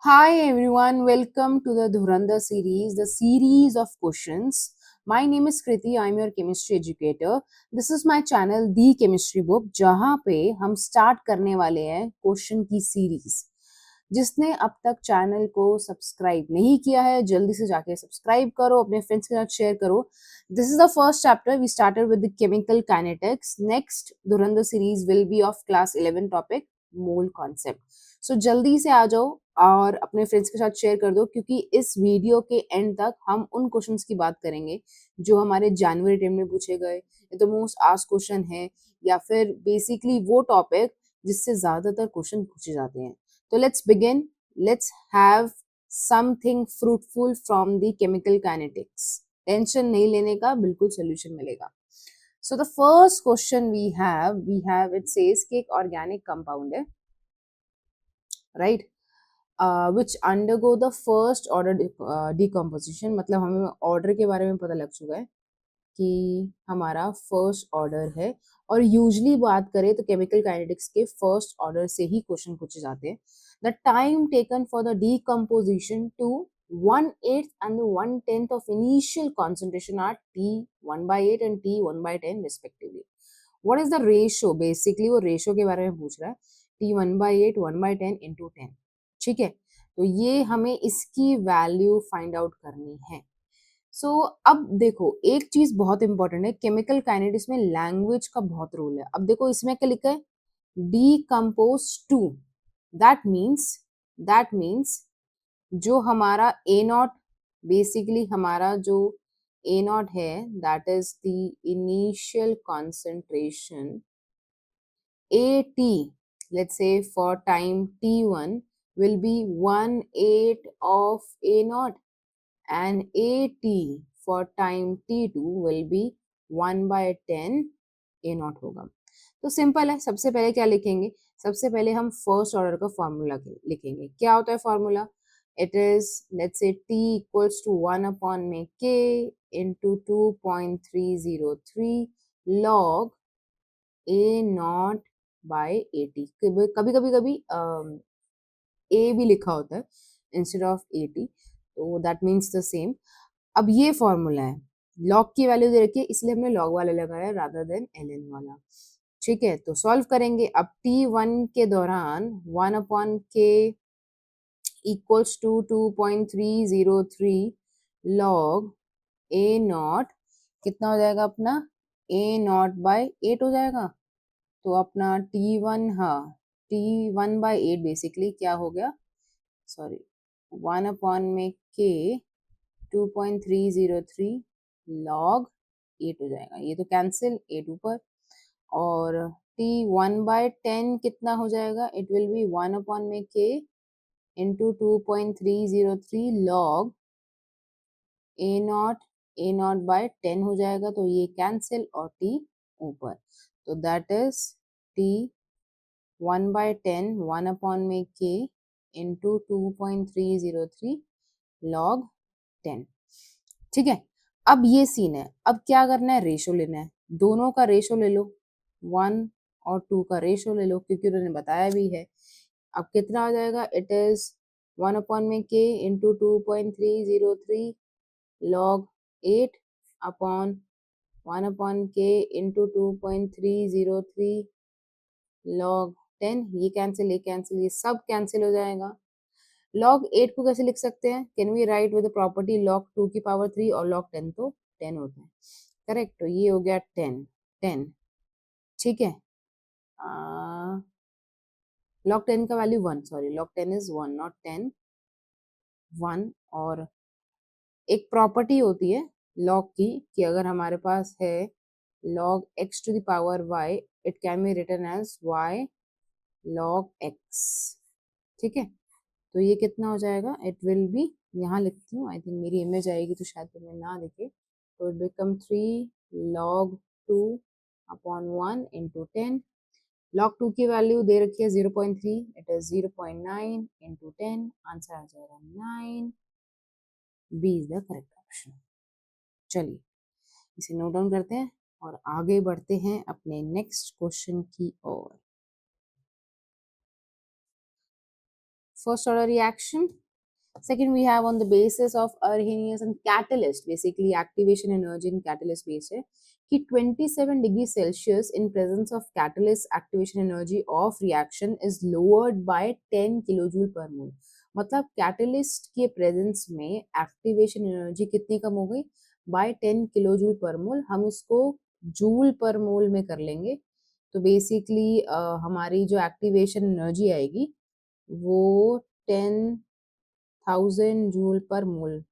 Hi everyone, welcome to the Dhurandhar series, the series of questions. My name is Kriti, I'm your chemistry educator. This is my channel The Chemistry Book, जहाँ पे हम start करने वाले हैं question की series. जिसने अब तक चैनल को सब्सक्राइब नहीं किया है जल्दी से जाके सब्सक्राइब करो, अपने फ्रेंड्स के साथ शेयर करो. This is the first chapter. We started with the chemical kinetics. Next Dhurandhar series will be of class 11 topic mole concept. So जल्दी से आ जाओ और अपने फ्रेंड्स के साथ शेयर कर दो, क्योंकि इस वीडियो के एंड तक हम उन क्वेश्चंस की बात करेंगे जो हमारे जनवरी टाइम में पूछे गए, तो मोस्ट आस्क्ड क्वेश्चन है, या फिर बेसिकली वो टॉपिक जिससे ज्यादातर क्वेश्चन पूछे जाते हैं. तो let's begin. Let's have something fruitful from the chemical kinetics. Tension नहीं लेने का, बिल्कुल सोल्यूशन मिलेगा. So the first question we have it says कि एक ऑर्गेनिक कंपाउंड है, right, which undergo the first order decomposition. मतलब हमें ऑर्डर के बारे में पता लग चुका है कि हमारा फर्स्ट ऑर्डर है. और यूजली बात करें तो केमिकल काइनेटिक्स के फर्स्ट ऑर्डर से ही क्वेश्चन पूछे जाते हैं. The time taken for the decomposition to 1/8 and 1/10 of initial concentration are T1/8 and T1/10 respectively. What is the ratio? Basically वो रेशियो के बारे में पूछ रहा है. T1/8 1/10 into 10. ठीक है, तो ये हमें इसकी वैल्यू फाइंड आउट करनी है. सो अब देखो, एक चीज बहुत इंपॉर्टेंट है केमिकल काइनेटिक्स में, लैंग्वेज का बहुत रोल है. अब देखो इसमें क्या लिखा है, डीकम्पोज टू. दैट मीन्स जो हमारा ए नॉट, बेसिकली हमारा जो ए नॉट है, that is the initial concentration AT, let's say for time T1 will be 1/8 of A naught, and AT for time T2 will be 1/10 A naught होगा. तो simple है. सबसे पहले क्या लिखेंगे, सबसे पहले हम फर्स्ट ऑर्डर का फॉर्मूला लिखेंगे. क्या होता है formula? It is let's say T equals to 1 upon में K into 2.303 log A naught by 80. कभी कभी कभी ए भी लिखा होता है इंस्टेड ऑफ 80, तो दैट मीन्स द सेम. अब ये फॉर्मूला है, लॉग की वैल्यू दे रखी है इसलिए हमने लॉग वाला लगाया रादर देन ln वाला. ठीक है, तो सॉल्व करेंगे. अब T1 के दौरान 1 upon K equals to 2.303 log A naught, कितना हो जाएगा अपना, ए नॉट बाय 8 हो जाएगा. तो अपना T1, हाँ, T1/8 बेसिकली क्या हो गया, सॉरी, 1 अपॉन में K 2.303 log 8 हो जाएगा. ये तो कैंसिल, 8 ऊपर. और T1/10 कितना हो जाएगा, इट विल बी 1 अपॉन में K into 2.303 log A naught by 10 हो जाएगा. तो ये कैंसिल और T ऊपर. तो दैट इज T 1/10 1 अपॉन में K इंटू 2.303 log 10. ठीक है, अब ये सीन है. अब क्या करना है, रेशो लेना है. दोनों का रेशो ले लो, 1 और 2 का रेशो ले लो, क्योंकि उन्होंने बताया भी है. अब कितना आ जाएगा, इट इज 1 अपॉन में K into 2.303 log 8 upon 1 upon K into 2.303 log 10. ये कैंसिल, ये सब कैंसिल हो जाएगा. log 8 को कैसे लिख सकते हैं, can we write with property log 2 की पावर 3, और log 10 तो 10 होता है, करेक्ट. तो ये हो गया 10. ठीक है, log 10 का value 1, sorry, log 10 is 1 not 10, 1. और एक प्रॉपर्टी होती है log की कि अगर हमारे पास है log x to the power y, it can be written as y log x. ठीक है, तो ये कितना हो जाएगा, इट विल बी, यहाँ लिखती हूँ, आई थिंक मेरी इमेज आएगी तो शायद तुम्हें ना दिखे. तो it become 3 log 2 upon 1 into 10. log 2 की वैल्यू दे रखी है 0.3, इट इज 0.9 इंटू 10. आंसर आ जाएगा 9. B is the correct option. चलिए इसे नोट डाउन करते हैं और आगे बढ़ते हैं अपने नेक्स्ट क्वेश्चन की ओर. first order reaction. Second, we have on the basis of Arrhenius and catalyst, basically activation energy in catalyst base है कि 27 degree Celsius in presence of catalyst activation energy of reaction is lowered by 10 kilojoule per mole. मतलब catalyst के presence में activation energy कितनी कम हो गई, bye 10 kilojoule पर मोल. हम इसको जूल पर मोल में कर लेंगे तो बेसिकली हमारी जो एक्टिवेशन एनर्जी आएगी वो 10,000 जूल पर मोल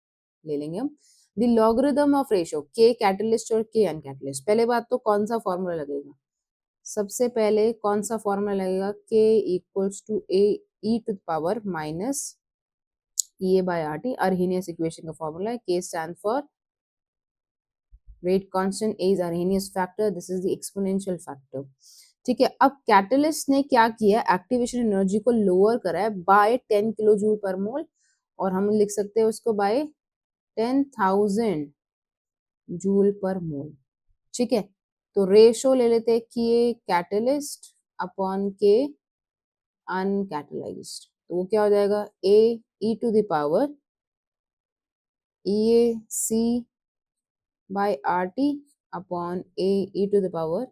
ले लेंगे हम. द लॉगरिथम ऑफ रेशियो के कैटलिस्ट और के अनकैटलिस्ट. पहले बात तो कौन सा फॉर्मूला लगेगा, सबसे पहले कौन सा फॉर्मूला लगेगा, K equals to A E to the power minus E A by R T. Arrhenius equation का फॉर्मूला है. K stand for rate constant, A is Arrhenius factor, this is the exponential factor. ठीक है, अब catalyst ने क्या किया, activation energy को lower करा है बाय 10 किलो जूल पर मोल, और हम लिख सकते हैं उसको बाय 10,000 जूल पर मोल. ठीक है, तो रेशो ले लेते हैं के कैटलिस्ट अपॉन के अनकैटलाइज्ड. तो वो क्या हो जाएगा, A E to the power E A C by R T upon A E to the power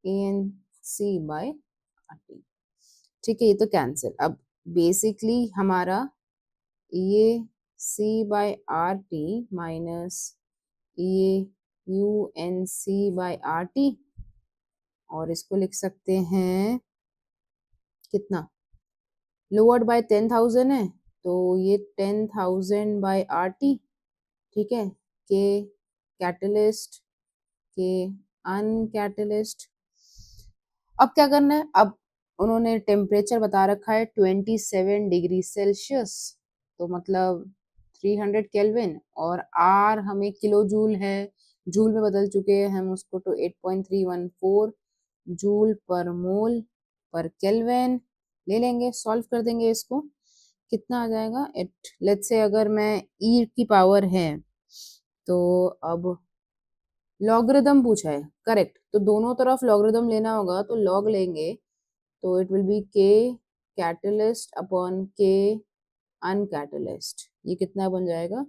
A N C by R T. ठीक है, ये तो कैंसिल. अब बेसिकली हमारा ये C by R T minus ये U N C by R T, और इसको लिख सकते हैं कितना, लोअर्ड बाय 10,000 है तो ये 10,000 बाय आर टी. ठीक है, के कैटलिस्ट के अनकैटलिस्ट. अब क्या करना है, अब उन्होंने टेम्परेचर बता रखा है 27 डिग्री सेल्सियस, तो मतलब 300 केल्विन, और आर हमें किलो जूल है, जूल में बदल चुके हैं हम उसको, तो 8.314 जूल पर मोल पर केल्विन ले लेंगे. सॉल्व कर देंगे इसको, कितना आ जाएगा, लेट्स से अगर मैं ई की पावर है तो अब लॉगरिथम पूछा है, करेक्ट, तो दोनों तरफ लॉगरिथम लेना होगा, तो लॉग लेंगे तो इट विल बी के कैटलिस्ट अपॉन के अनकैटलिस्ट. ये कितना बन जाएगा,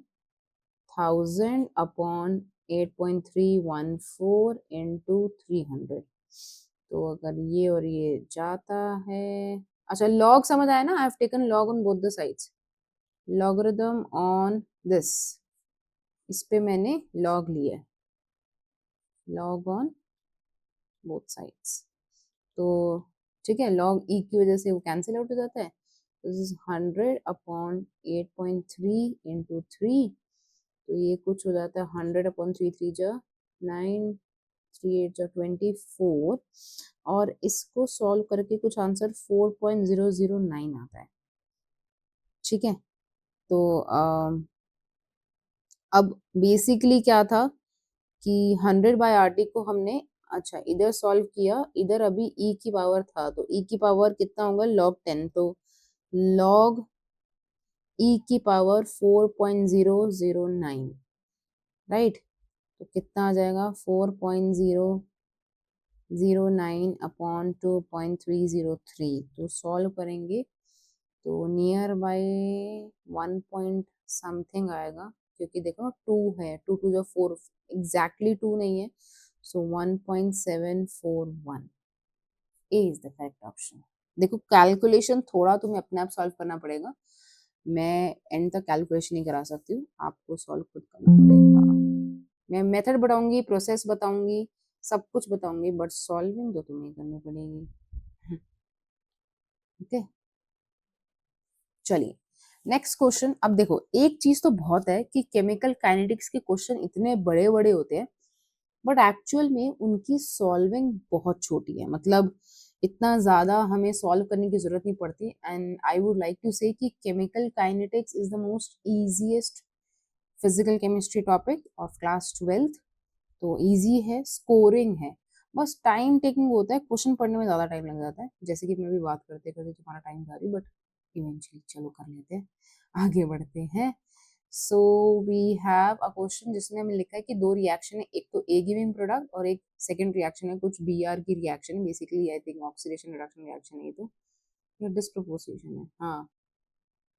1000 अपॉन 8.314 इंटू 300. तो अगर ये और ये जाता है, अच्छा लॉग समझ आया ना, I have taken log on both the sides. Logarithm on this, इस पे मैंने लॉग लिया है, लॉग ऑन बोथ साइड्स. तो ठीक है, लॉग ई की वजह से वो कैंसिल आउट हो जाता है. दिस इज 100 अपॉन 8.3 इंटू 3, तो ये कुछ हो जाता है 100 अपॉन 3 3 जा 9, 3 8 जा 24, और इसको सॉल्व करके कुछ आंसर 4.009 आता है. ठीक है, तो अब बेसिकली क्या था कि 100 बाय आर टी को हमने, अच्छा इधर सॉल्व किया, इधर अभी ई की पावर था, तो ई की पावर कितना होगा, log 10, तो log ई की पावर 4.009, राइट. तो कितना आ जाएगा, 4.009 अपॉन 2.303. तो सॉल्व करेंगे तो नियर बाय 1 पॉइंट समथिंग आएगा, क्योंकि देखो 2 है, 2 टू जो 4, एग्जैक्टली 2 नहीं है, सो 1.741 ए इज द करेक्ट ऑप्शन. देखो कैलकुलेशन थोड़ा तुम्हें अपने आप सॉल्व करना पड़ेगा, मैं एंड तक कैलकुलेशन नहीं करा सकती हूँ, आपको सॉल्व खुद करना पड़ेगा. मैं मेथड बताऊंगी, प्रोसेस बताऊंगी, सब कुछ बताऊंगी, बट सॉल्विंग तो तुम्हें करनी पड़ेगी. ओके, चलिए नेक्स्ट क्वेश्चन. अब देखो एक चीज तो बहुत है कि केमिकल काइनेटिक्स के क्वेश्चन इतने बड़े बड़े होते हैं, बट एक्चुअल में उनकी सॉल्विंग बहुत छोटी है, मतलब इतना ज़्यादा हमें सॉल्व करने की ज़रूरत नहीं पड़ती. And I would like to say कि chemical kinetics is the most easiest physical chemistry topic of class 12th. तो इजी है, स्कोरिंग है, बस टाइम टेकिंग होता है, क्वेश्चन पढ़ने में ज़्यादा टाइम लग जाता है, जैसे कि मैं भी बात करते करते तुम्हारा टाइम जा रही, बट इवेंचुअली चलो कर लेते हैं, आगे बढ़ते हैं. So we have a question जिसमें हमें लिखा है कि दो रिएक्शन है, एक तो ए गिविंग प्रोडक्ट और एक सेकंड रिएक्शन है कुछ बी आर की reaction, basically I think oxidation reduction reaction है. तो ये डिस्प्रपोर्शन है, हाँ।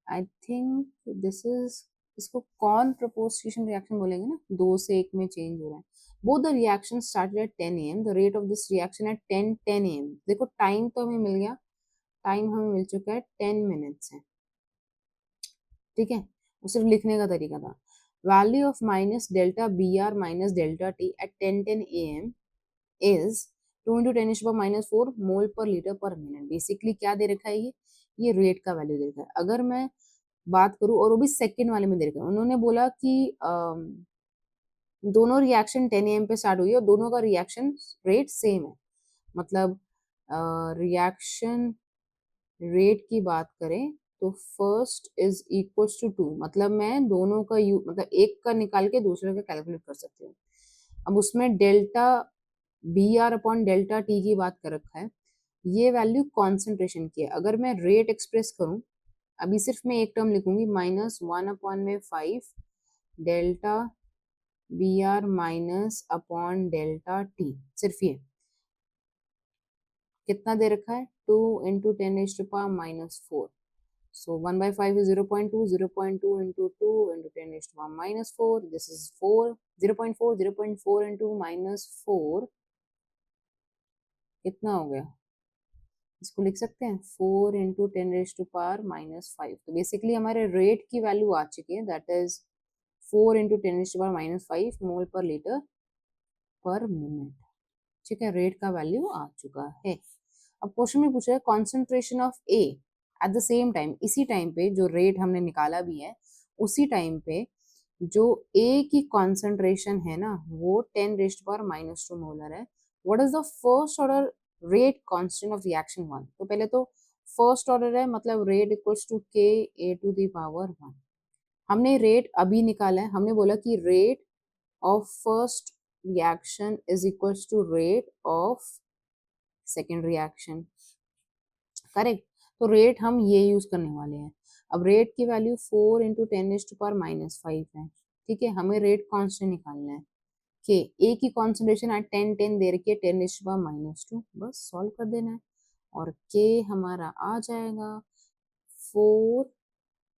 आई थिंक दिस इज, इसको कौन प्रपोर्शन रिएक्शन बोलेंगे ना, दो से एक में चेंज हो रहा है। Both the reaction started at 10 AM, the rate of this reaction at 10 AM। देखो टाइम तो हमें मिल गया, टाइम हमें मिल चुका है 10 मिनट्स है, ठीक है। वो सिर्फ लिखने का तरीका था। Value of minus delta B R minus delta T at 10 AM is 2 into 10⁻⁴ mole per litre पर मिनट। बेसिकली क्या दे रखा है, ये रेट का वैल्यू दे रखा है। अगर मैं बात करूं, और वो भी सेकंड वाले में दे रखा है, उन्होंने बोला कि दोनों रिएक्शन 10 AM पे स्टार्ट हुई है और दोनों का रिएक्शन रेट सेम है। मतलब रिएक्शन रेट की बात करें तो फर्स्ट इज इक्वल्स टू 2, मतलब मैं दोनों का मतलब एक का निकाल के दूसरे का कैलकुलेट कर सकती हूँ। अब उसमें delta B R upon delta T की बात कर रखा है, ये वैल्यू कॉन्सेंट्रेशन की है। अगर मैं रेट एक्सप्रेस करूं, अभी सिर्फ मैं एक टर्म लिखूंगी, -1/5 delta B R minus upon delta T, सिर्फ ये कितना दे रखा है, 2 into 10⁻⁻⁴। So 1/5 is 0.2, 0.2 into 2 into 10⁻⁻⁴. This is 4, 0.4, 0.4 into -4 कितना हो गया? इसको लिख सकते हैं 4 इंटू 10⁻⁻⁵। तो बेसिकली हमारे रेट की वैल्यू आ चुकी है, that is 4 into 10⁻⁵ mole per litre पर मिनट, ठीक है। रेट का वैल्यू आ चुका है। अब क्वेश्चन में पूछा है concentration of A at the same time, इसी टाइम पे जो रेट हमने निकाला भी है, उसी टाइम पे जो ए की कॉन्सेंट्रेशन है ना, वो 10⁻⁻² मोलर है। What is the first order rate constant of reaction 1? तो पहले तो फर्स्ट ऑर्डर है, मतलब रेट इक्वल्स टू के ए टू द पावर 1। हमने रेट अभी निकाला है, हमने बोला कि rate of first reaction is equals to rate of second reaction, correct. तो रेट हम ये यूज करने वाले हैं। अब रेट की वैल्यू 4 इंटू 10⁻⁵ है, ठीक है। हमें रेट कांस्टेंट निकालना है। के ए की कॉन्सेंट्रेशन एट 10 दे रखी है 10⁻², बस सॉल्व कर देना है और के हमारा आ जाएगा 4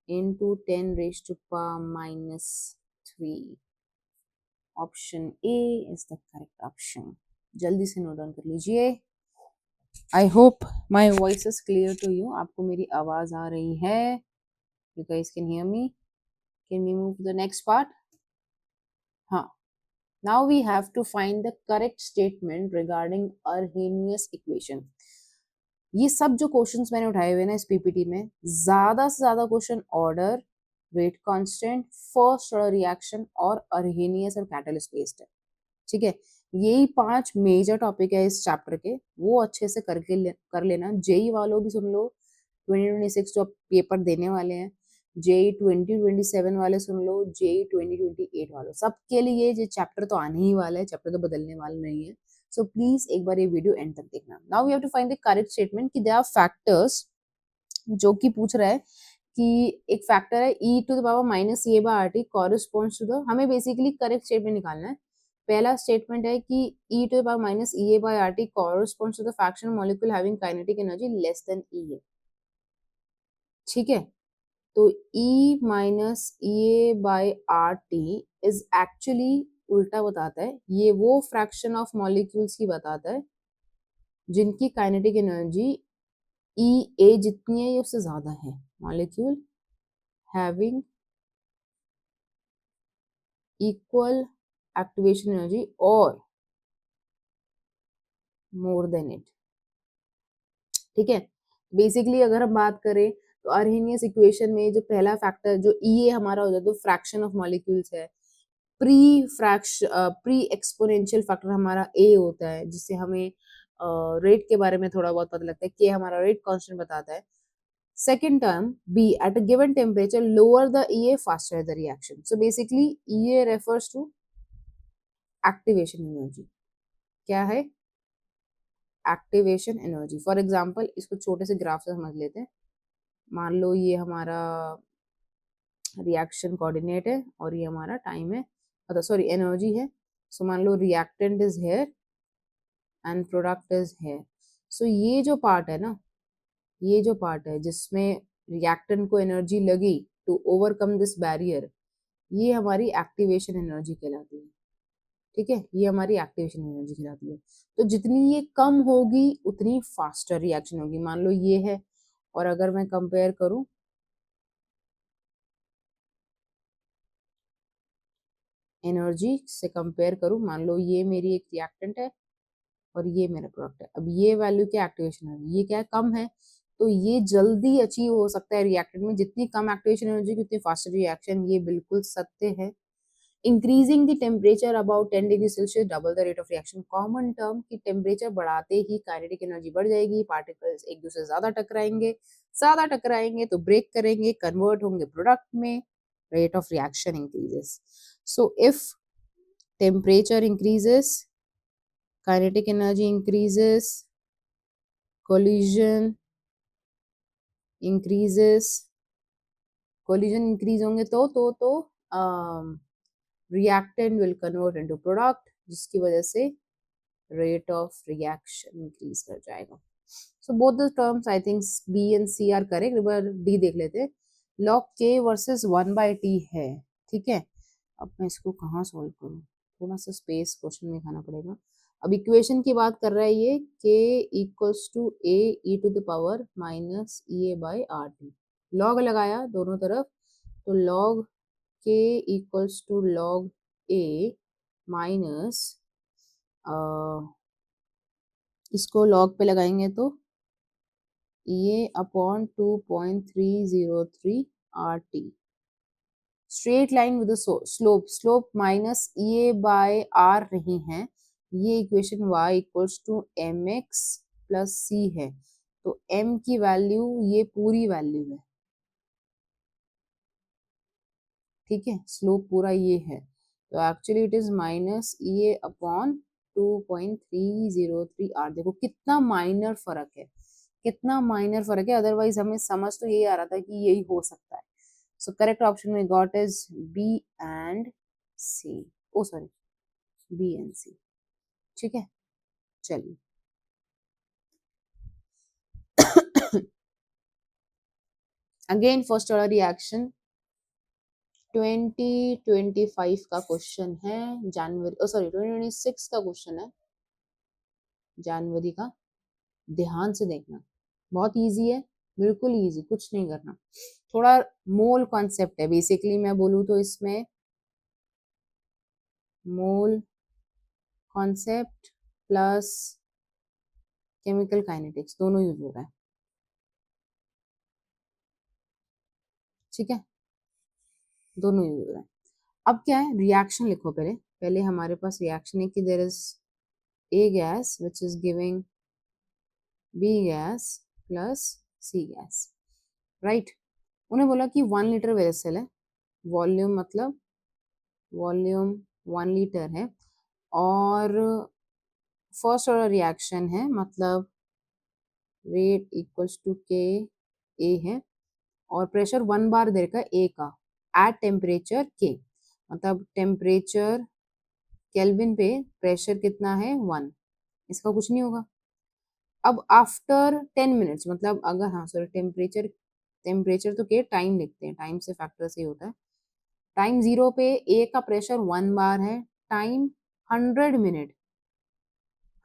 into 10⁻⁻3। Option A is the correct option. जल्दी से नोट डाउन कर लीजिए। I hope my voice is clear to you, आपको मेरी आवाज आ रही है? You guys can hear me? Can we move to the next part? हाँ। Now we have to find the correct statement regarding Arrhenius equation. ये सब जो क्वेश्चंस मैंने उठाए हुए ना इस पीपीटी में, ज्यादा से ज्यादा question order, rate constant, first order reaction और अर्हेनियस और कैटलिस्ट बेस्ड है, ठीक है। यही 5 मेजर टॉपिक है इस चैप्टर के, वो अच्छे से कर लेना। जेई वालों भी सुन लो, 2026 जो पेपर देने वाले हैं, जेई 2027 वाले सुन लो, जेई 2028 वालों, सबके लिए ये चैप्टर तो आने ही वाला है, चैप्टर तो बदलने वाला नहीं है। सो प्लीज एक बार ये वीडियो एंड तक देखना। Now we have to find the correct statement कि देयर आर फैक्टर्स, जो कि पूछ रहा है कि एक फैक्टर है e to the power minus A by R T corresponds to the, हमें बेसिकली करेक्ट स्टेटमेंट निकालना है। पहला स्टेटमेंट है कि e to the power minus A by R T corresponds to the fraction molecule having kinetic energy less than E, ठीक है। तो E minus A by R T is actually उल्टा बताता है, ये वो फ्रैक्शन ऑफ मॉलिक्यूल्स की बताता है जिनकी काइनेटिक एनर्जी ई ए जितनी है, ये उससे ज्यादा है। Molecule having equal activation energy और मोर देन इट, ठीक है। बेसिकली अगर हम बात करें तो अर्हेनियस इक्वेशन में जो पहला फैक्टर जो ई ए हमारा हो जाता है, तो फ्रैक्शन ऑफ मॉलिक्यूल्स है। प्री एक्सपोनेंशियल फैक्टर हमारा ए होता है, जिससे हमें रेट के बारे में थोड़ा बहुत पता लगता है, के हमारा रेट कांस्टेंट बताता है। Second term B, at a given temperature lower the E A faster the reaction. So basically E A refers to activation energy, क्या है एक्टिवेशन एनर्जी। फॉर एग्जाम्पल इसको छोटे से ग्राफ से समझ लेते हैं। मान लो ये हमारा रिएक्शन कोऑर्डिनेट है और ये हमारा टाइम है, मतलब सॉरी एनर्जी है। सो मान लो reactant is here and product is here. So ये जो पार्ट है ना, ये जो पार्ट है जिसमें रिएक्टेंट को एनर्जी लगी टू ओवरकम दिस बैरियर, ये हमारी एक्टिवेशन एनर्जी कहलाती है। ठीक है, ये हमारी एक्टिवेशन एनर्जी कहलाती है। तो जितनी ये कम होगी उतनी फास्टर रिएक्शन होगी। मान लो ये है, और अगर मैं कंपेयर करूं एनर्जी से कंपेयर करूं, मान लो ये मेरी एक रिएक्टेंट है और ये मेरा प्रोडक्ट है। अब ये वैल्यू क्या एक्टिवेशन एनर्जी, ये क्या है, कम है, तो ये जल्दी अचीव हो सकता है रिएक्टेंट में। जितनी कम एक्टिवेशन एनर्जी उतनी फास्टर रिएक्शन, ये बिल्कुल सत्य है। Increasing the temperature about 10 degree Celsius double the rate of reaction. Common term की टेम्परेचर बढ़ाते ही काइनेटिक एनर्जी बढ़ जाएगी, पार्टिकल्स एक दूसरे से ज्यादा टकराएंगे तो ब्रेक करेंगे, कन्वर्ट होंगे प्रोडक्ट में, rate of reaction increases. So if temperature increases, kinetic energy increases, collision increases, collision increase होंगे तो reactant will convert into product, जिसकी वजह से rate of reaction increase कर जाएगा। So both the terms I think B and C are correct। एक बार D देख लेते हैं। log K versus 1/T है, ठीक है। अब मैं इसको कहाँ सॉल्व करूँ, थोड़ा सा स्पेस क्वेश्चन में खाना पड़ेगा। अब इक्वेशन की बात कर रहा है ये, k equals to A E to the power minus E A by R T. Log लगाया दोनों तरफ, तो log k equals to log A minus, इसको लॉग पे लगाएंगे तो ये upon 2.303 R T. Straight line with slope minus E A by R नहीं है, ये equation y equals to M X plus C है। तो m की वैल्यू ये पूरी वैल्यू है, ठीक है, स्लोप पूरा ये है। तो actually it is minus E A upon 2.303 R. देखो कितना माइनर फर्क है, कितना माइनर फर्क है, अदरवाइज हमें समझ तो यही आ रहा था कि यही हो सकता है। So correct option we got is B and C. Oh sorry, B and C. ठीक है, चलिए। अगेन फर्स्ट ऑर्डर रिएक्शन 2025 का क्वेश्चन है, जनवरी, ओ सॉरी 2026 का क्वेश्चन है, जनवरी का। ध्यान से देखना, बहुत इजी है, बिल्कुल इजी, कुछ नहीं करना। थोड़ा मोल कॉन्सेप्ट है बेसिकली, मैं बोलूँ तो इसमें mole concept plus chemical kinetics दोनों यूज हो रहा है, ठीक है, दोनों यूज हो रहा है। अब क्या है, रिएक्शन लिखो पहले। पहले हमारे पास रिएक्शन है कि there is A gas which is giving B gas plus C gas, right. उन्हें बोला कि 1 लीटर वेसल है, वॉल्यूम मतलब वॉल्यूम 1 लीटर है, और फर्स्ट ऑर्डर रिएक्शन है, मतलब रेट इक्वल्स टू के ए है, और प्रेशर 1 बार दे रखा ए का एट टेम्परेचर के, मतलब टेम्परेचर केल्विन पे प्रेशर कितना है 1, इसका कुछ नहीं होगा। अब आफ्टर 10 मिनट्स, मतलब अगर, हाँ सॉरी, टेम्परेचर टेम्परेचर तो के टाइम लिखते हैं, टाइम से फैक्टर से ही होता है। टाइम 0 पे ए का प्रेशर 1 बार है, टाइम 100 मिनट,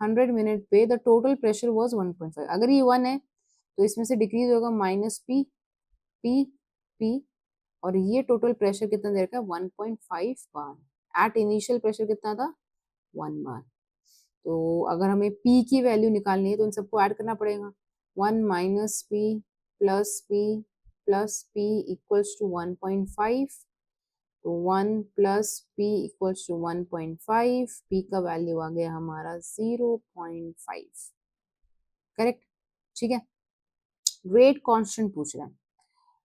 100 मिनट पे द टोटल प्रेशर वॉज 1.5। अगर ये 1 है तो इसमें से डिक्रीज होगा माइनस पी, पी, पी, और ये टोटल प्रेशर कितना दे रखा है 1.5 बार। एट इनिशियल प्रेशर कितना था 1 बार। तो अगर हमें P की वैल्यू निकालनी है तो इन सबको ऐड करना पड़ेगा। 1 minus P plus P plus P equals to 1.5, तो 1 plus P equals to 1.5, P का वैल्यू आ गया हमारा 0.5, करेक्ट, ठीक है। रेट कांस्टेंट पूछ रहा है,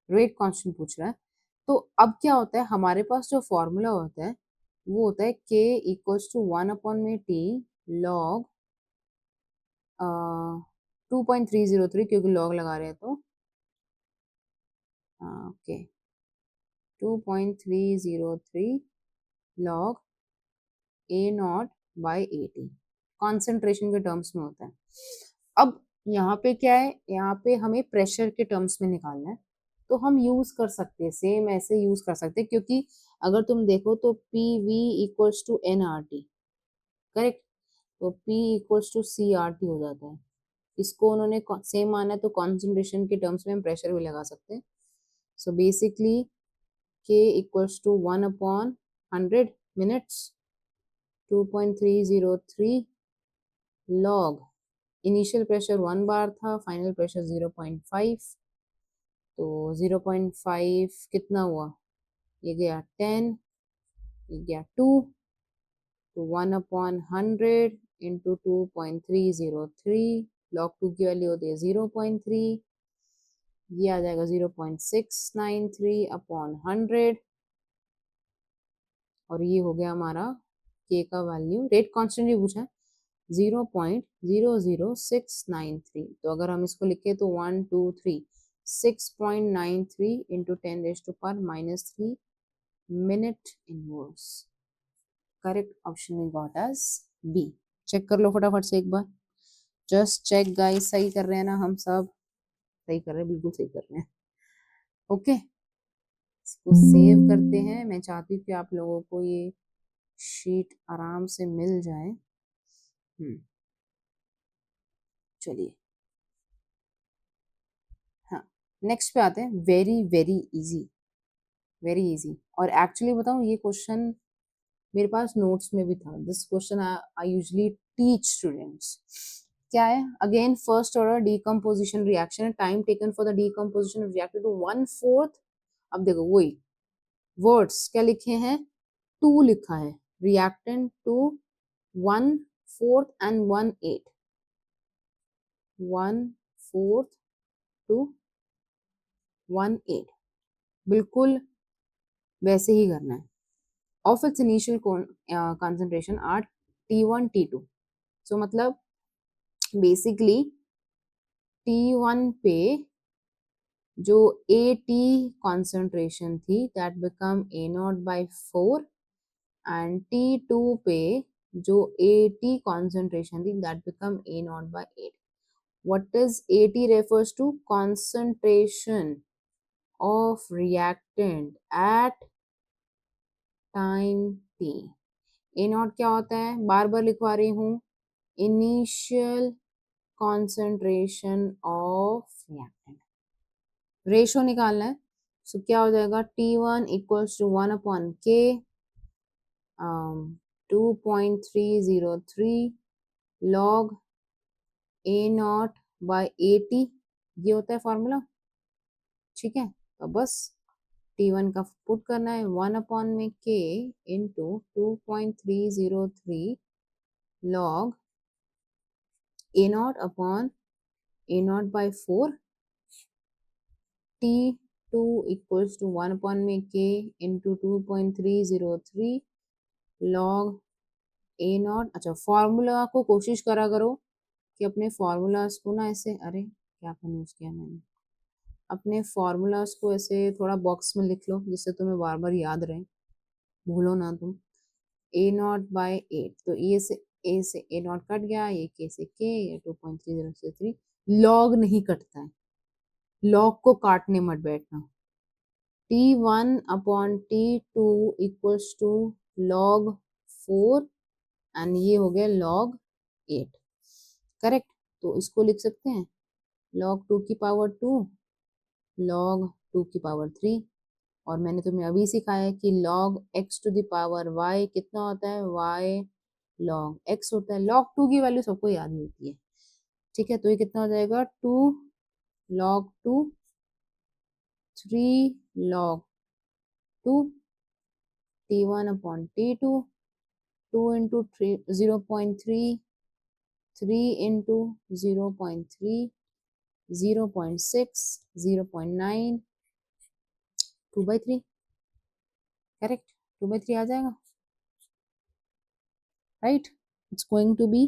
रेट कांस्टेंट पूछ रहा है। तो अब क्या होता है, हमारे पास जो फॉर्मूला होता है वो होता है k equals to 1/t log 2.303, क्योंकि लॉग लगा रहे हैं तो okay 2.303 log A0 by 80, concentration के टर्म्स में होता है। अब यहाँ पे क्या है, यहाँ पे हमें प्रेशर के टर्म्स में निकालना है, तो हम यूज कर सकते हैं, सेम ऐसे यूज कर सकते हैं, क्योंकि अगर तुम देखो तो P V equals to N R T, correct. तो P equals to C R T हो जाता है। इसको उन्होंने सेम माना है, तो कॉन्सेंट्रेशन के टर्म्स में हम प्रेशर भी लगा सकते हैं। So basically K equals to 1/100 minutes, 2.303 log, initial pressure 1 bar था, फाइनल प्रेशर 0.5, तो 0.5 कितना हुआ, ये गया 10, ये गया 2, तो 1/100 इंटू 2.303, लॉग 2 की वैल्यू होती है 0.3, ये आ जाएगा 0.693/100, और ये हो गया हमारा के का वैल्यू, रेट कांस्टेंट भी पूछा है 0.00693, तो अगर हम इसको लिखे तो 123 6.93 into 10⁻³ minute inverse. Correct option we got as B. Check कर लो फटाफट से एक बार, जस्ट चेक गाइस, सही कर रहे हैं ना हम सब, सही कर रहे हैं, बिल्कुल सही कर रहे हैं। ओके, इसको सेव करते हैं। मैं चाहती हूँ कि आप लोगों को ये शीट आराम से मिल जाए। चलिए, हाँ, नेक्स्ट पे आते हैं। Very very easy, very easy. और एक्चुअली बताऊँ, ये क्वेश्चन मेरे पास नोट्स में भी था। This question I usually teach students. क्या है, again first order decomposition reaction, time taken for the decomposition reacted to 1/4। अब देखो वही वर्ड्स क्या लिखे हैं, टू लिखा है, रिएक्टेंट टू 1/4 एंड 1/8, 1/4 टू 1/8, बिल्कुल वैसे ही करना है। Of its initial concentration are T1 T2। So मतलब बेसिकली T1 पे जो AT कॉन्सेंट्रेशन थी that become A0/4, and T2 पे जो AT कॉन्सेंट्रेशन थी that become A0/8। What is AT refers to concentration of reactant at time T। A0 क्या होता है, बार बार लिखवा रही हूँ, initial concentration of reactant. Ratio निकालना है, सो क्या हो जाएगा, T1 equals to 1/K 2.303 log A0/AT, ये होता है फॉर्मूला। ठीक है, तो बस T1 का पुट करना है, 1/K into 2.303 log A0/A0/4, T2 equals to 1/K into 2.303 log A0। अच्छा, फॉर्मूला को कोशिश करा करो कि अपने फॉर्मूलाज को ना ऐसे, अरे क्या पेन यूज किया मैंने, अपने फॉर्मूलाज को ऐसे थोड़ा बॉक्स में लिख लो, जिससे तुम्हें बार बार याद रहे, भूलो ना तुम। A0/8, तो ए से A0 कट गया, ये के से के, ये 2.303, लॉग नहीं कटता है, लॉग को काटने मत बैठना। T1/T2 equals to log 4, and ये हो गया लॉग 8। करेक्ट, तो इसको लिख सकते हैं log 2 की पावर 2 log 2 की पावर 3। और मैंने तुम्हें अभी सिखाया है कि log x to the power y कितना होता है, y log x होता है। log 2 की वैल्यू सबको याद ही होती है। ठीक है, तो ये कितना हो जाएगा, 2 log 2, 3 log 2, T1/T2, 2 into 0.3, 3 into 0.3, 0.6, 0.9, 2/3। Correct, 2/3 आ जाएगा, right. It's going to be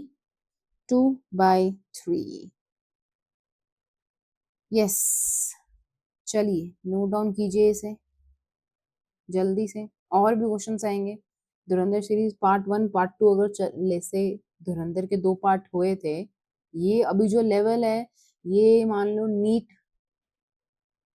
2/3। Yes, चलिए नोट डाउन कीजिए इसे जल्दी से, और भी क्वेश्चंस आएंगे। धुरंधर सीरीज पार्ट 1 पार्ट 2, अगर जैसे धुरंधर के 2 पार्ट हुए थे, ये अभी जो लेवल है ये मान लो नीट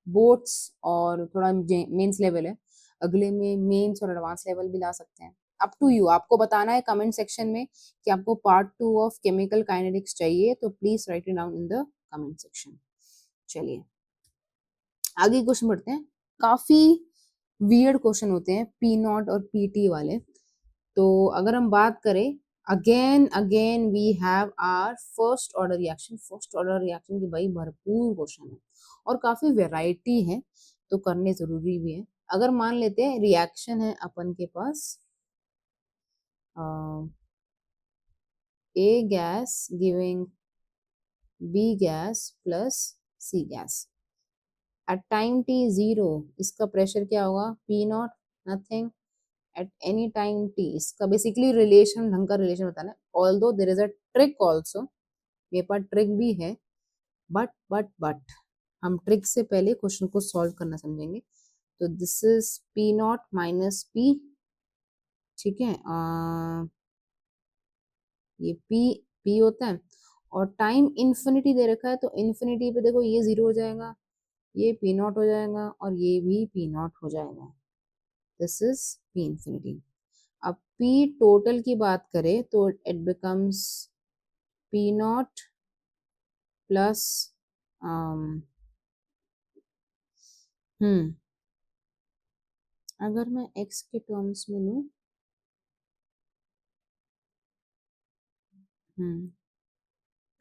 बोर्ड्स और थोड़ा मेंस लेवल है, अगले में मेंस और एडवांस लेवल भी ला सकते हैं। अप टू यू, आपको बताना है कमेंट सेक्शन में कि आपको पार्ट 2 ऑफ केमिकल काइनेटिक्स चाहिए, तो please right it down in the comment section. चलिए आगे क्वेश्चन पढ़ते हैं। काफी वियर्ड क्वेश्चन होते हैं पी नॉट और पी टी वाले। तो अगर हम बात करें, again again we have are first order reaction. First order reaction की भाई भरपूर क्वेश्चन है और काफी वेराइटी है, तो करने जरूरी भी है। अगर मान लेते हैं रिएक्शन है अपन के पास, A gas giving B gas plus C gas at time T zero, इसका प्रेशर क्या होगा, P naught, nothing at any time T. इसका बेसिकली रिलेशन, ढंग का रिलेशन बताना है। Although there is a trick also, मेरे पास ट्रिक भी है, बट हम ट्रिक से पहले क्वेश्चन को सॉल्व करना समझेंगे। तो this is P naught minus P, ठीक है, ये पी होता है और टाइम इन्फिनिटी दे रखा है, तो इन्फिनिटी पे देखो ये जीरो हो जाएगा, ये पी नॉट हो जाएगा और ये भी पी नॉट हो जाएगा। This is P infinity. अब पी टोटल की बात करें तो it becomes P naught plus hmm अगर मैं x के टर्म्स में लूँ,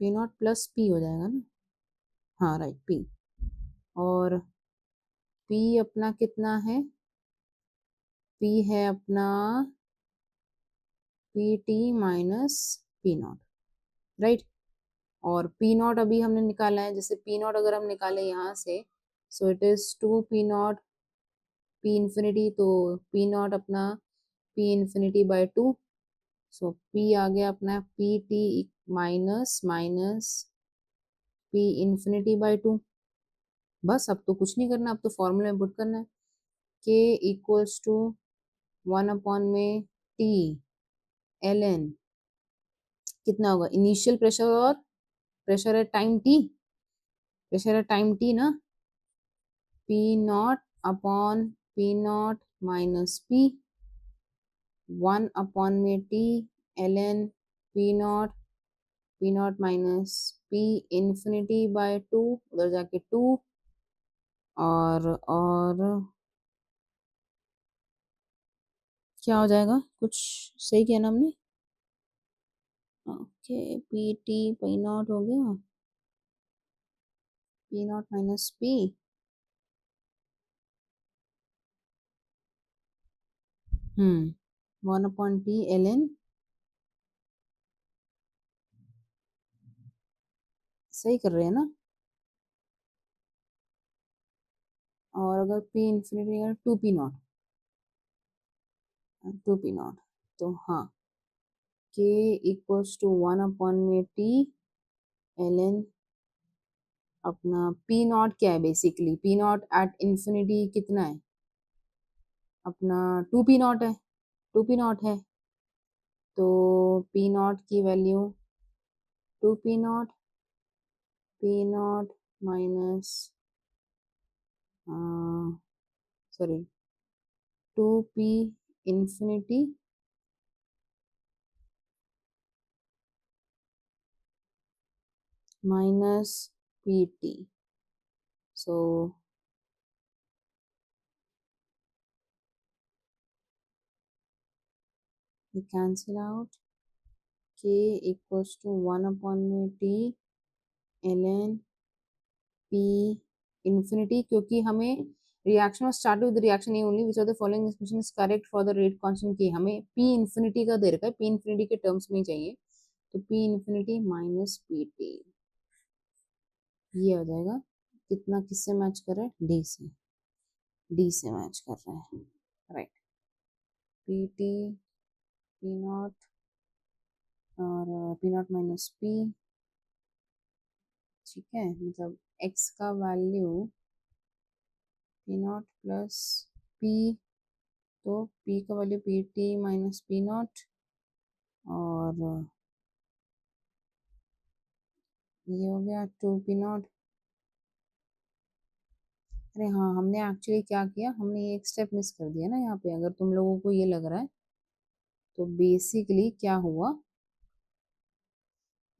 पी नॉट प्लस पी हो जाएगा ना, हाँ राइट पी। और पी अपना कितना है, पी है अपना P T minus P not, right. और पी नॉट अभी हमने निकाला है, जैसे पी नॉट अगर हम निकाले यहाँ से, so it is two P naught P infinity, तो पी नॉट अपना P infinity by two, so P आ गया अपना P T minus minus P infinity by two. बस अब तो कुछ नहीं करना, अब तो फॉर्मूला में पुट करना है, K equals to one upon में टी एल एन, कितना होगा इनिशियल प्रेशर और प्रेशर है टाइम टी, प्रेशर है टाइम टी ना, P naught upon P naught minus P, one upon में T L N P naught minus P infinity by two, उधर जाके टू, और क्या हो जाएगा, कुछ सही किया ना हमने, okay P T P naught हो गया, P naught minus P, one upon T L N, सही कर रहे हैं ना। और अगर P infinity two P naught, two P naught, तो हाँ K equals to one upon में टी एल एन, अपना पी नॉट क्या है, basically P naught at infinity कितना है, अपना टू पी नॉट है, टू पी नॉट है, तो पी नॉट की value two P naught minus sorry two P infinity minus P T, so we cancel out, k equals to one upon में T L N P infinity, क्योंकि हमें reaction और start with reaction A only which of the following expression is correct for the rate constant की, हमें P infinity का दे रखा है, P infinity के टर्म्स में ही चाहिए, तो P infinity minus P T, ये हो जाएगा, कितना किससे मैच कर रहा है, डी से मैच कर रहा है, right. P T P naught और पी नॉट माइनस पी, ठीक है, मतलब x का value P naught plus P, तो p का value P T minus P naught, और ये हो गया 2p0। अरे हाँ, हमने एक्चुअली क्या किया, हमने एक स्टेप मिस कर दिया ना यहाँ पे, अगर तुम लोगों को ये लग रहा है। तो बेसिकली क्या हुआ,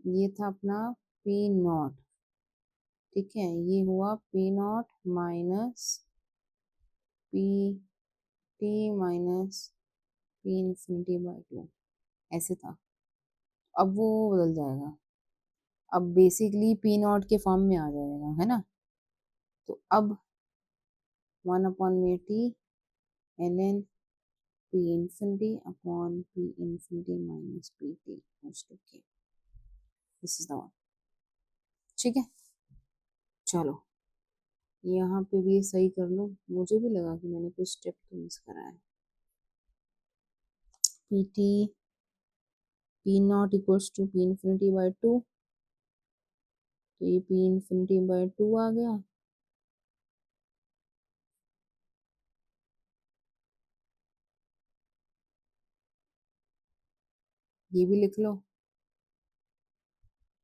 ये था अपना p0, ठीक है। ये हुआ p0 minus P T minus p infinity by 2, ऐसे था। अब वो बदल जाएगा, अब बेसिकली p0 के फॉर्म में आ जाएगा, है ना। तो अब 1/टी ln p infinity upon p infinity minus P T, this is the one, ठीक है। चलो यहाँ पे भी सही कर लो, मुझे भी लगा कि मैंने कुछ स्टेप तो मिस करा है। P T P naught equals to P infinity by 2, तो ये पी इन्फिनिटी बाई 2 आ गया। ये भी लिख लो,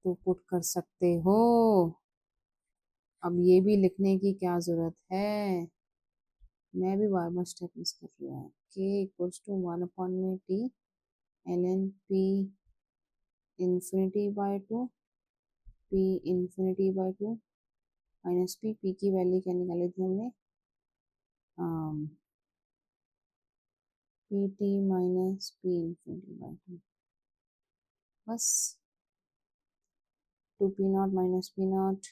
तो पुट कर सकते हो। अब ये भी लिखने की क्या जरूरत है, मैं भी बार बार स्टेप मिस कर रही हूँ। के इक्वल्स टू 1/टी ln p infinity by 2, p infinity by 2 minus p की वैल्यू क्या निकाली थी हमने, p T minus p infinity by 2, बस 2p0 minus p0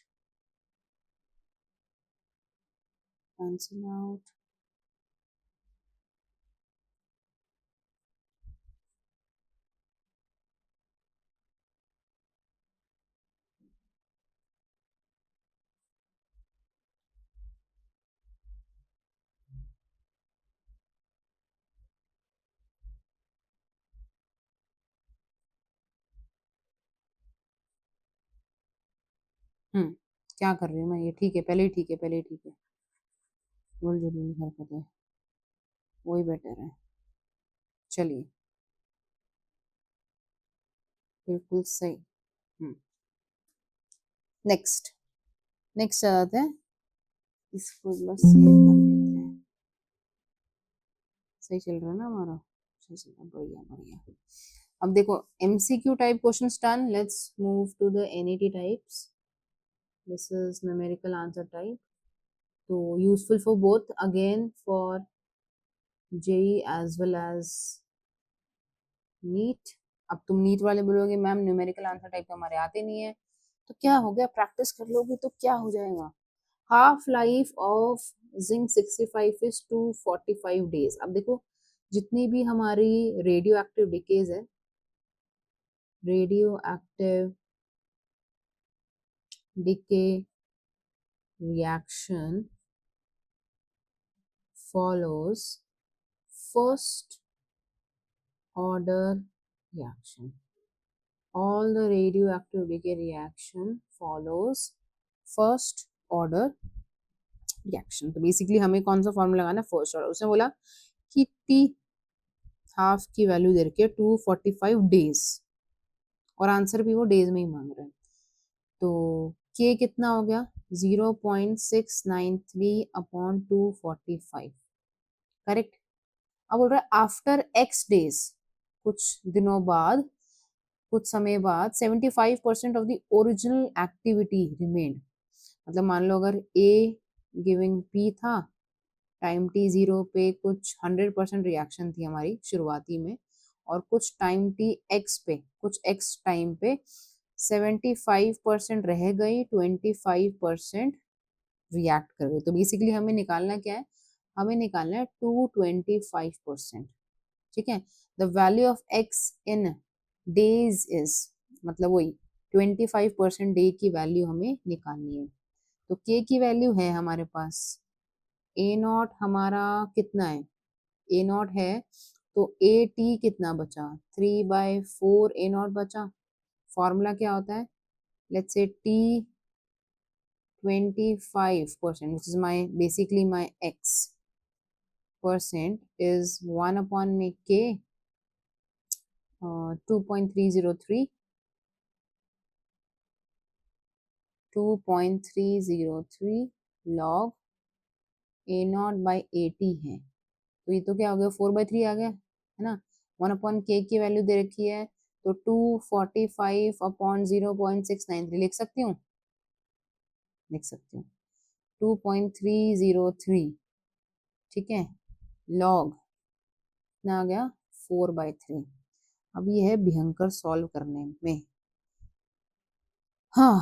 cancel out. क्या कर रही हूँ मैं, ये ठीक है, पहले ही ठीक है, पहले ही ठीक है। बोल जरूरी हरकत है, वही बेटर है। चलिए, बिल्कुल सही। नेक्स्ट, नेक्स्ट आते हैं, इसको बस सेव कर लेते हैं। सही चल रहा है ना हमारा, सही चल रहा है, बढ़िया बढ़िया। अब देखो, MCQ type question done, let's move to the NET types. This is numerical answer type, तो useful for both, again for JEE as well as NEET. अब तुम नीट वाले बोलोगे मैम न्यूमेरिकल आंसर टाइप तो हमारे आते नहीं है, तो क्या हो गया, प्रैक्टिस कर लोगे तो क्या हो जाएगा। Half life of zinc 65 is 245 days. अब देखो, जितनी भी हमारी रेडियो एक्टिव डिकेज है, radio active decay reaction follows first order reaction. All the radioactive decay reaction follows first order reaction. तो बेसिकली हमें कौन सा फॉर्मूला लगाना है, फर्स्ट ऑर्डर। उसने बोला कि टी हाफ की वैल्यू दे रखी है 245 डेज, और आंसर भी वो डेज में ही मांग रहे हैं। तो के कितना हो गया, 0.693 अपॉन 245, करेक्ट। अब बोल रहा है आफ्टर एक्स डेज, कुछ दिनों बाद, कुछ समय बाद 75% of the original activity remained. मतलब मान लो अगर ए गिविंग पी था, टाइम टी जीरो पे कुछ 100% रिएक्शन थी हमारी शुरुआती में, और कुछ टाइम टी एक्स पे, कुछ एक्स टाइम पे 75% रह गई, 25% रिएक्ट कर गई। तो बेसिकली हमें निकालना क्या है, हमें निकालना है 225%, ठीक है। The value of x in days is, मतलब वही 25% डे की वैल्यू हमें निकालनी है। तो के की वैल्यू है हमारे पास, ए नॉट हमारा कितना है, ए नॉट है, तो ए टी कितना बचा, 3/4 ए नॉट बचा। फॉर्मूला क्या होता है, let's say T 25%, which is my basically my x percent is 1 upon में k 2.303, 2.303 log A not by 80 है, तो ये तो क्या हो गया 4/3 आ गया है ना। 1/k की वैल्यू दे रखी है, तो 245/0.693 लिख सकती हूँ, लिख सकती हूँ 2.303, ठीक है, लॉग कितना आ गया 4/3। अब ये है भयंकर सॉल्व करने में। हाँ,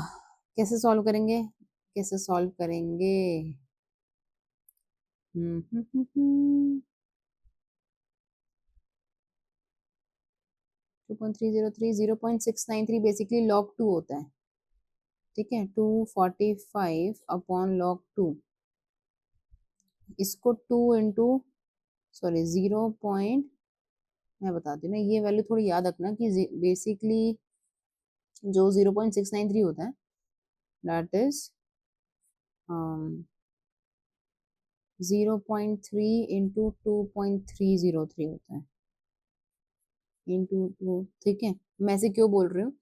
कैसे सॉल्व करेंगे, कैसे सॉल्व करेंगे? 2.303 0.693 बेसिकली log 2 होता है, ठीक है। 245/log 2, इसको 2 इंटू सॉरी 0. मैं बताती हूँ ना, ये वैल्यू थोड़ी याद रखना कि बेसिकली जो 0.693 होता है दैट इज 0.3 इंटू 2.303 होता है इंटू 2, ठीक है। मैं ऐसे क्यों बोल रही हूँ,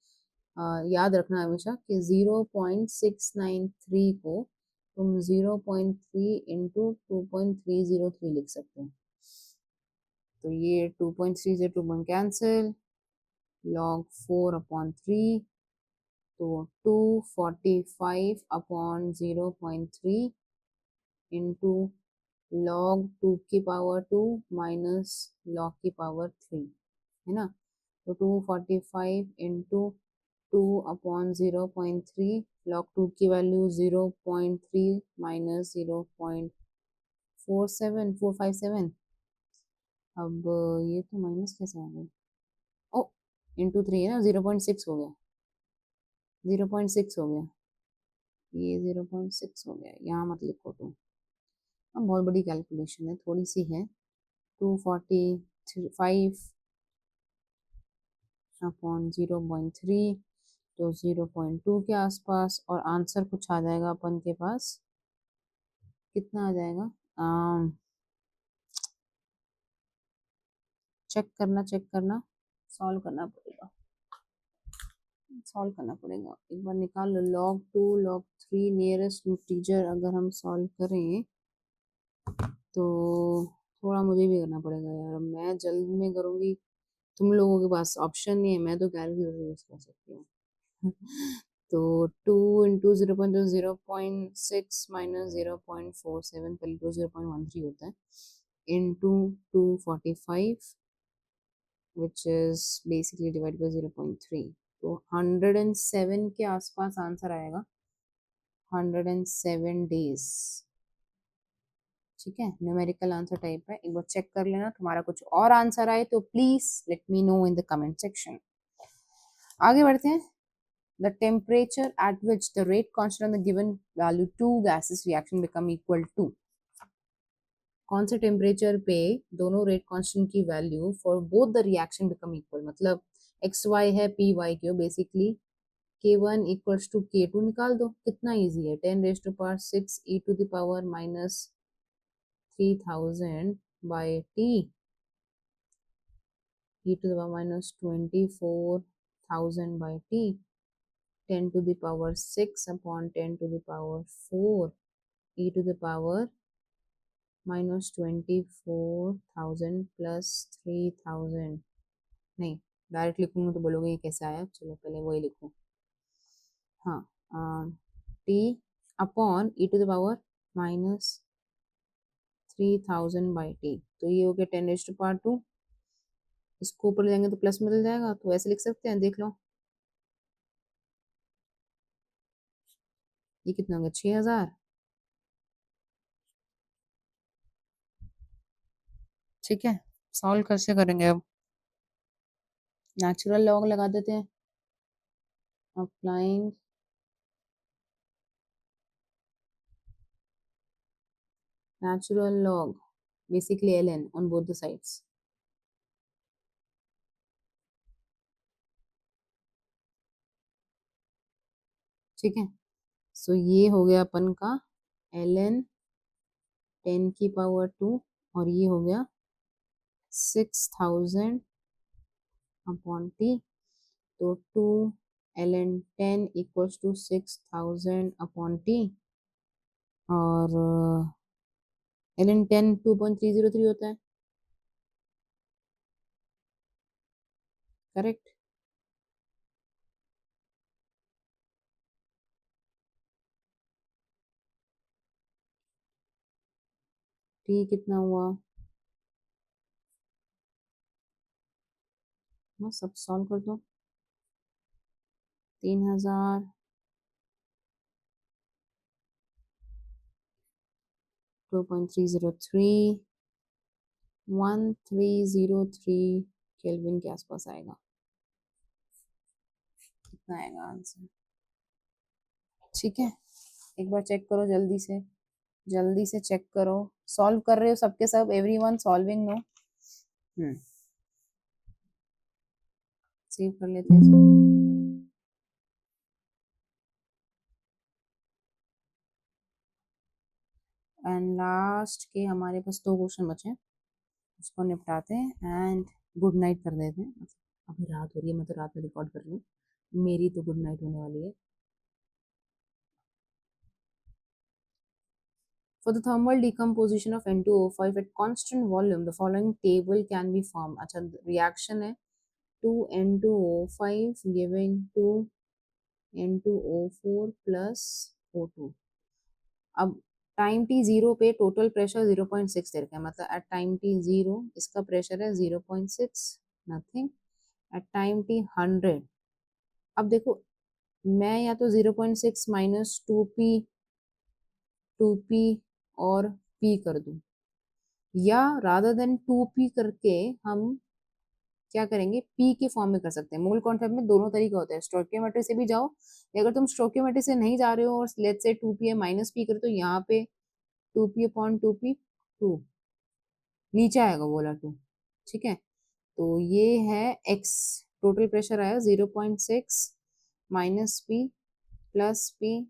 याद रखना हमेशा कि 0.693 को तुम 0.3 इंटू 2.303 लिख सकते हो, तो ये 2.3 से 2 कैंसिल, log 4/3, तो 245/0.3 इंटू log 2 की पावर 2 माइनस log की पावर 3, है ना। तो 245 इंटू 2/0.3, log 2 की वैल्यू 0.3 माइनस 0.47457। अब ये तो माइनस कैसे आ गया, ओ इंटू 3 है ना, 0.6 हो गया, 0.6 हो गया, ये 0.6 हो गया, यहाँ मत लिखो तुम, अब बहुत बड़ी कैलकुलेशन है, थोड़ी सी है। 245/0.3, तो 0.2 के आसपास, और आंसर कुछ आ जाएगा अपन के पास, कितना आ जाएगा, चेक करना, चेक करना, सॉल्व करना पड़ेगा, सॉल्व करना पड़ेगा, एक बार निकाल लो। log 2 log 3 नियरेस्ट इंटीजर अगर हम सॉल्व करें तो थोड़ा मुझे भी करना पड़ेगा यार, मैं जल्द में करूंगी, तुम लोगों के पास ऑप्शन नहीं है, मैं तो कैलकुलेटर यूज कर सकती हूँ। तो 2 इंटू 0.6 माइनस 0.47, पहले तो 0.13 होता है, into 245 which is basically divide by 0.3, तो 107 के आसपास आंसर आएगा, 107 डेज, ठीक है। न्यूमेरिकल आंसर टाइप है, एक बार चेक कर लेना, तुम्हारा कुछ और आंसर आए तो please let me know in the comment section. आगे बढ़ते हैं। The temperature at which the rate constant on the given value two gases reaction become equal to, कौन से टेम्परेचर पे दोनों रेट कांस्टेंट की value for both the reaction become equal, मतलब X Y है P Y Q, basically K1 equals to K2 निकाल दो, कितना इजी है, 10⁻6 e to the power minus 3000 by T e to the power minus 24,000 by t, 10 to the power 6 upon 10 to the power 4 e to the power minus 24,000 plus 3,000। नहीं, direct लिखूंगा तो बोलोगे ये कैसे आया, चलो पहले वही लिखो। हाँ, t upon e to the power minus 3,000 by t, तो ये हो गया 10⁻², इसको ऊपर ले जाएंगे तो प्लस में मिल जाएगा, तो ऐसे लिख सकते हैं, देख लो ये कितना होगा 6,000, ठीक है। सॉल्व कैसे करेंगे अब, नेचुरल लॉग लगा देते हैं, applying natural log basically ln on both the sides, ठीक है। सो ये हो गया अपन का ln 10⁻², और ये हो गया 6,000 अपॉन टी, तो 2 ln 10 equals to 6000 upon T, और ln 10 2.303 होता है, करेक्ट। टी कितना हुआ, बस सब सॉल्व कर दो। 3000 2.303 1303 केल्विन के आसपास आएगा। कितना आएगा आंसर? ठीक है, एक बार चेक करो, जल्दी से चेक करो। सॉल्व कर रहे हो सबके सब? Everyone solving? नो? सेव कर लेते हैं। एंड लास्ट के हमारे पास 2 क्वेश्चन बचे हैं, उसको निपटाते हैं एंड गुड नाइट कर देते हैं। अभी रात हो रही है, मैं तो रात में रिकॉर्ड कर रही हूँ, मेरी तो गुड नाइट होने वाली है। For the thermal decomposition of N2O5 at constant volume, the following table can be formed. अच्छा, reaction है 2N2O5 giving 2N2O4 plus O2। अब टाइम टी 0 पे टोटल प्रेशर 0.6 दे रखा है, मतलब एट टाइम टी 0 इसका प्रेशर है 0.6, नथिंग। एट टाइम टी 100, अब देखो मैं या तो 0.6 माइनस 2p और p कर दूं, या रादर देन 2p करके हम क्या करेंगे, p के फॉर्म में कर सकते हैं। मोल कॉन्सेप्ट में दोनों तरीका होता है, स्टोइकियोमेट्री से भी जाओ, या अगर तुम स्टोइकियोमेट्री से नहीं जा रहे हो और लेट्स से 2p है माइनस p कर, तो यहाँ पे 2p अपॉन 2p 2 नीचे आएगा बोला 2। ठीक है, तो ये है x, टोटल प्रेशर आया 0.6 minus p plus p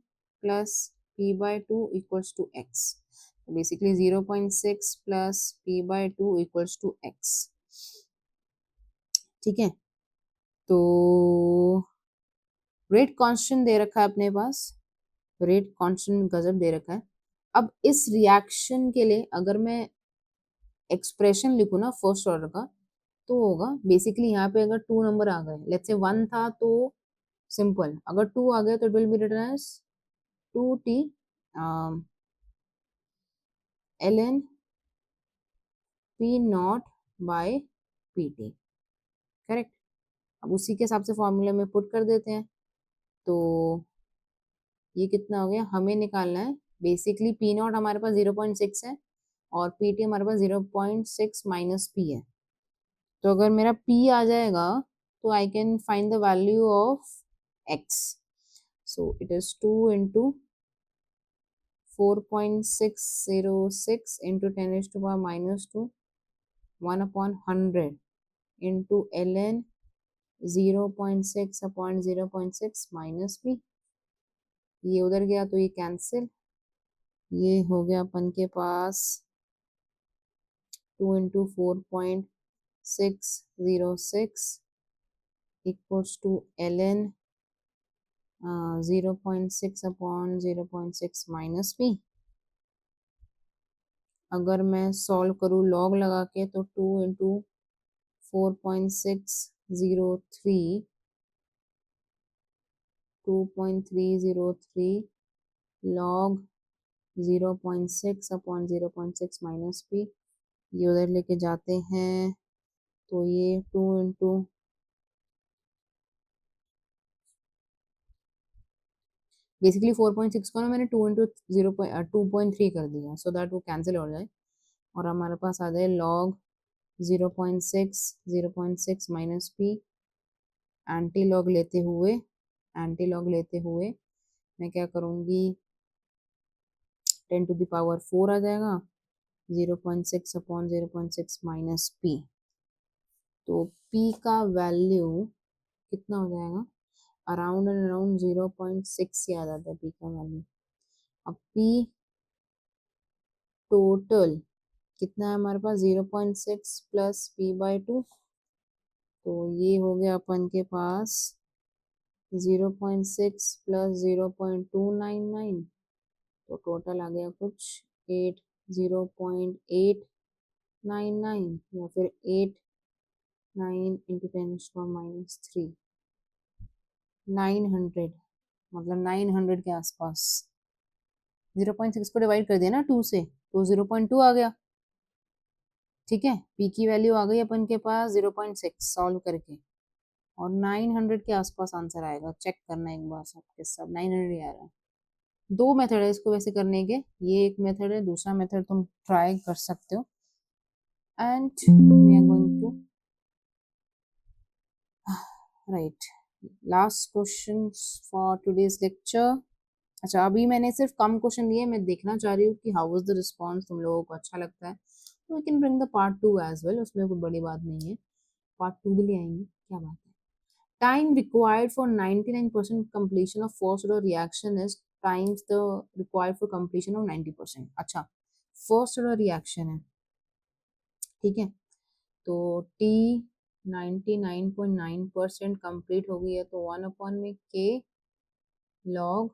by 2 equals to x। Basically 0.6 plus p by 2 equals to x। ठीक है, तो रेट कांस्टेंट दे रखा है अपने पास, रेट कांस्टेंट गजब दे रखा है। अब इस रिएक्शन के लिए अगर मैं एक्सप्रेशन लिखूँ ना फर्स्ट ऑर्डर का, तो होगा बेसिकली यहाँ पे अगर 2 नंबर आ गए, लेट्स से 1 था तो सिंपल, अगर 2 आ गए तो it will be written as 2t ln p naught by pt, correct. अब उसी के हिसाब से फॉर्मूले में पुट कर देते हैं, तो ये कितना हो गया, हमें निकालना है बेसिकली पी नॉट हमारे पास 0.6 है और पी टी हमारे पास 0.6 माइनस पी है। तो अगर मेरा पी आ जाएगा तो I can find the value of x. So it is 2 इंटू 4.606 into 10⁻², 1 upon 100 into ln 0.6 upon 0.6 minus P. ये उधर गया तो ये कैंसिल, ये हो गया अपन के पास 2 इंटू 4.606 equals to ln 0.6 upon 0.6 minus P. अगर मैं सॉल्व करूँ लॉग लगा के तो 2 into 4.603 2.303 log 0.6 upon 0.6 minus P, ये उधर लेके जाते हैं तो ये 2 इंटू बेसिकली 4.6 को ना मैंने 2 इंटू 2.3 कर दिया सो दैट वो कैंसिल हो जाए और हमारे पास आ जाए log 0.6 minus P. Anti log लेते हुए मैं क्या करूँगी, 10 टू द पावर 4 आ जाएगा, 0.6 अपॉन 0.6 माइनस पी। तो p का वैल्यू कितना हो जाएगा, अराउंड एंड अराउंड 0.6 ही आ जाता है p का वैल्यू। अब p टोटल कितना है हमारे पास, 0.6 प्लस p बाय 2, तो ये हो गया अपन के पास 0.6 प्लस 0.299, तो टोटल आ गया कुछ 0.899 या फिर 9 इंटू 10⁻³ 900, मतलब 900 के आसपास। 0.6 को डिवाइड कर दिया ना 2 से, तो 0.2 आ गया। ठीक है, पी की वैल्यू आ गई अपन के पास 0.6 सॉल्व करके, और 900 के आसपास आंसर आएगा। चेक करना एक बार सबके सब 900 ही आ रहा है। दो मेथड है इसको वैसे करने के, ये एक मेथड है, दूसरा मेथड तुम ट्राई कर सकते हो। And we are going to write last question for today's lecture. अच्छा, अभी मैंने सिर्फ कम क्वेश्चन लिए, मैं देखना चाह रही हूँ कि हाउ वाज द रिस्पांस, तुम लोगों को अच्छा लगता है तो we can bring the part 2 as well, उसमें कोई बड़ी बात नहीं है, पार्ट 2 भी ले आएंगे, क्या बात है। Time required for 99% completion of first order reaction is times the required for completion of 90%। अच्छा, फर्स्ट order reaction है, ठीक है, तो T 99.9% कंप्लीट हो गई है, तो 1/k log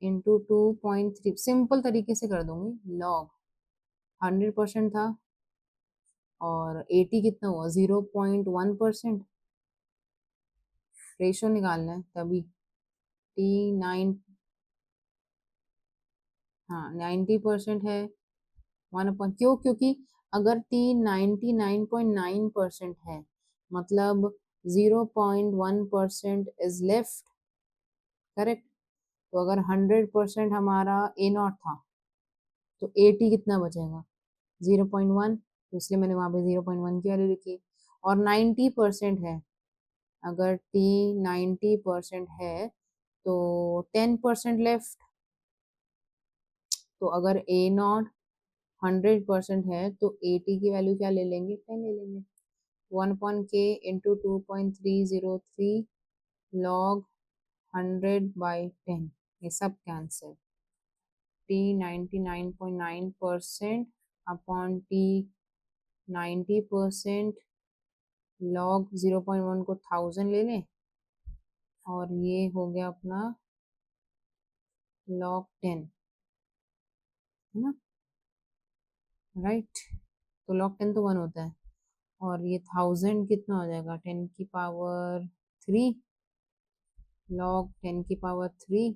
इंटू 2.3, सिंपल तरीके से कर दूंगी, लॉग 100% था और 80 कितना हुआ 0.1%, रेशो निकालना है तभी। T9, हाँ 90% है, 1 क्यों, क्योंकि अगर T 99.9% है मतलब 0.1% इज लेफ्ट, करेक्ट। तो अगर 100% हमारा A0 था तो 80 कितना बचेगा 0.1, तो इसलिए मैंने वहां पे 0.1 की वैल्यू लिखी। और 90% है, अगर T 90% है तो 10% लेफ्ट, तो अगर A0 100% है तो 80 की वैल्यू क्या ले लेंगे 10 ले लेंगे। 1/k इंटू 2.303 लॉग 100/10, ये सब cancel. T 99.9% upon T 90% log 0.1 को 1000 ले लें, और ये हो गया अपना लॉग 10, है ना, राइट। तो लॉग 10 तो 1 होता है, और ये 1000 कितना हो जाएगा 10⁻³ लॉग 10⁻³,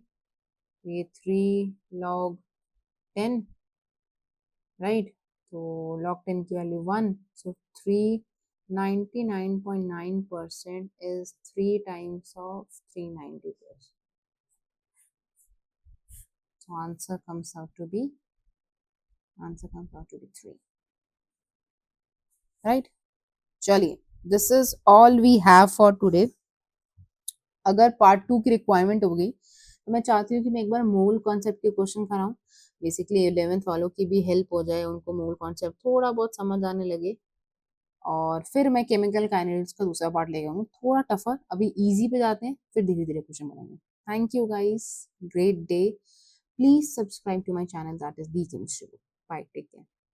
ये 3 लॉग 10, राइट। तो लॉग 10 की value 1, so 3 99.9% is 3 times of 390%. So answer comes out to be 3, right? चलिए, this is all we have for today। अगर पार्ट 2 की रिक्वायरमेंट हो गई तो मैं चाहती हूँ कि मैं एक बार मूल कॉन्सेप्ट के क्वेश्चन कराऊं, बेसिकली 11th वालों की भी हेल्प हो जाए, उनको मूल कॉन्सेप्ट थोड़ा बहुत समझ आने लगे। और फिर मैं केमिकल काइनेटिक्स का दूसरा पार्ट लेके आऊंगी, थोड़ा टफर, अभी इजी पे जाते हैं, फिर धीरे धीरे क्वेश्चन बनाएंगे। Thank you guys, great day, please subscribe to my channel, that is the chemistry book. Bye, take care.